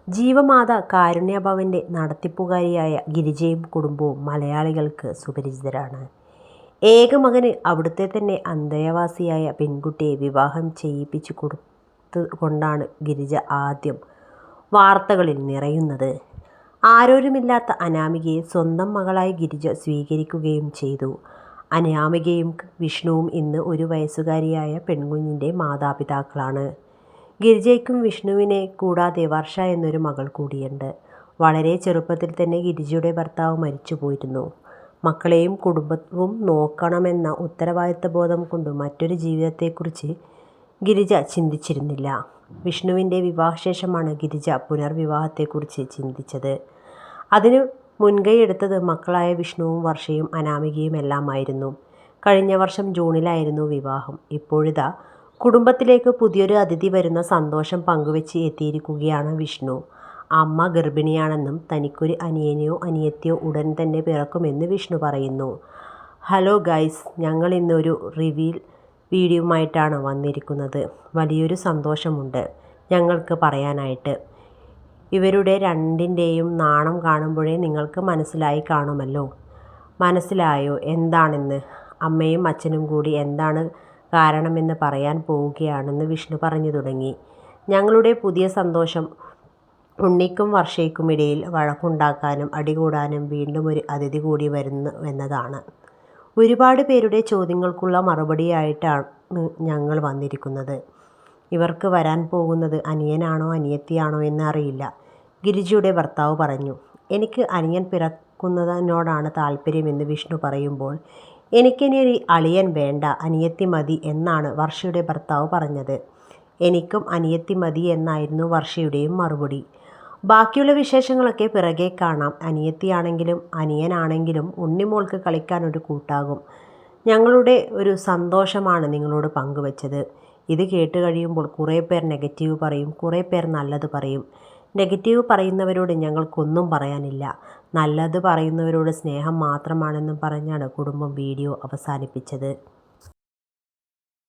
ജീവമാത കാരുണ്യഭവൻ്റെ നടത്തിപ്പുകാരിയായ ഗിരിജയും കുടുംബവും മലയാളികൾക്ക് സുപരിചിതരാണ്. ഏകമകന് അവിടുത്തെ തന്നെ അന്തേവാസിയായ പെൺകുട്ടിയെ വിവാഹം ചെയ്യിപ്പിച്ചു കൊടുത്തുകൊണ്ടാണ് ഗിരിജ ആദ്യം വാർത്തകളിൽ നിറയുന്നത്. ആരോരുമില്ലാത്ത അനാമികയെ സ്വന്തം മകളായി ഗിരിജ സ്വീകരിക്കുകയും ചെയ്തു. അനാമികയും വിഷ്ണുവും ഇന്ന് 1 വയസ്സുകാരിയായ പെൺകുഞ്ഞിൻ്റെ മാതാപിതാക്കളാണ്. ഗിരിജയ്ക്കും വിഷ്ണുവിനെ കൂടാതെ വർഷ എന്നൊരു മകൾ കൂടിയുണ്ട്. വളരെ ചെറുപ്പത്തിൽ തന്നെ ഗിരിജയുടെ ഭർത്താവ് മരിച്ചുപോയിരുന്നു. മക്കളെയും കുടുംബവും നോക്കണമെന്ന ഉത്തരവാദിത്തബോധം കൊണ്ട് മറ്റൊരു ജീവിതത്തെക്കുറിച്ച് ഗിരിജ ചിന്തിച്ചിരുന്നില്ല. വിഷ്ണുവിൻ്റെ വിവാഹശേഷമാണ് ഗിരിജ പുനർവിവാഹത്തെക്കുറിച്ച് ചിന്തിച്ചത്. അതിന് മുൻകൈയെടുത്തത് മക്കളായ വിഷ്ണുവും വർഷയും അനാമികയുമെല്ലാമായിരുന്നു. കഴിഞ്ഞ വർഷം ജൂണിലായിരുന്നു വിവാഹം. ഇപ്പോഴിതാ കുടുംബത്തിലേക്ക് പുതിയൊരു അതിഥി വരുന്ന സന്തോഷം പങ്കുവെച്ച് എത്തിയിരിക്കുകയാണ് വിഷ്ണു. അമ്മ ഗർഭിണിയാണെന്നും തനിക്കൊരു അനിയനെയോ അനിയത്തിയോ ഉടൻ തന്നെ പിറക്കുമെന്ന് വിഷ്ണു പറയുന്നു. ഹലോ ഗൈസ്, ഞങ്ങൾ ഇന്നൊരു റിവീൽ വീഡിയോയുമായിട്ടാണ് വന്നിരിക്കുന്നത്. വലിയൊരു സന്തോഷമുണ്ട് ഞങ്ങൾക്ക് പറയാനായിട്ട്. ഇവരുടെ രണ്ടിൻ്റെയും നാണം കാണുമ്പോഴേ നിങ്ങൾക്ക് മനസ്സിലായി കാണുമല്ലോ. മനസ്സിലായോ എന്താണെന്ന്? അമ്മയും അച്ഛനും കൂടി എന്താണ് കാരണമെന്ന് പറയാൻ പോവുകയാണെന്ന് വിഷ്ണു പറഞ്ഞു തുടങ്ങി. ഞങ്ങളുടെ പുതിയ സന്തോഷം ഉണ്ണിക്കും വർഷയ്ക്കുമിടയിൽ വഴക്കുണ്ടാക്കാനും അടികൂടാനും വീണ്ടും ഒരു അതിഥി കൂടി വരുന്നു എന്നതാണ്. ഒരുപാട് പേരുടെ ചോദ്യങ്ങൾക്കുള്ള മറുപടിയായിട്ടാണ് ഞങ്ങൾ വന്നിരിക്കുന്നത്. ഇവർക്ക് വരാൻ പോകുന്നത് അനിയനാണോ അനിയത്തിയാണോ എന്ന് അറിയില്ല, ഗിരിജയുടെ ഭർത്താവ് പറഞ്ഞു. എനിക്ക് അനിയൻ പിറക്കുന്നതിനോടാണ് താല്പര്യമെന്ന് വിഷ്ണു പറയുമ്പോൾ, എനിക്കിനി ഒരു അളിയൻ വേണ്ട, അനിയത്തി മതി എന്നാണ് വർഷയുടെ ഭർത്താവ് പറഞ്ഞത്. എനിക്കും അനിയത്തി മതി എന്നായിരുന്നു വർഷയുടെയും മറുപടി. ബാക്കിയുള്ള വിശേഷങ്ങളൊക്കെ പിറകെ കാണാം. അനിയത്തിയാണെങ്കിലും അനിയനാണെങ്കിലും ഉണ്ണിമോൾക്ക് കളിക്കാൻ ഒരു കൂട്ടാകും. ഞങ്ങളുടെ ഒരു സന്തോഷമാണ് നിങ്ങളോട് പങ്കുവച്ചത്. ഇത് കേട്ട് കഴിയുമ്പോൾ കുറേ പേർ നെഗറ്റീവ് പറയും, കുറേ പേർ നല്ലത് പറയും. നെഗറ്റീവ് പറയുന്നവരോട് ഞങ്ങൾക്കൊന്നും പറയാനില്ല, നല്ലത് പറയുന്നവരോട് സ്നേഹം മാത്രമാണെന്നും പറഞ്ഞാണ് കുടുംബം വീഡിയോ അവസാനിപ്പിച്ചത്.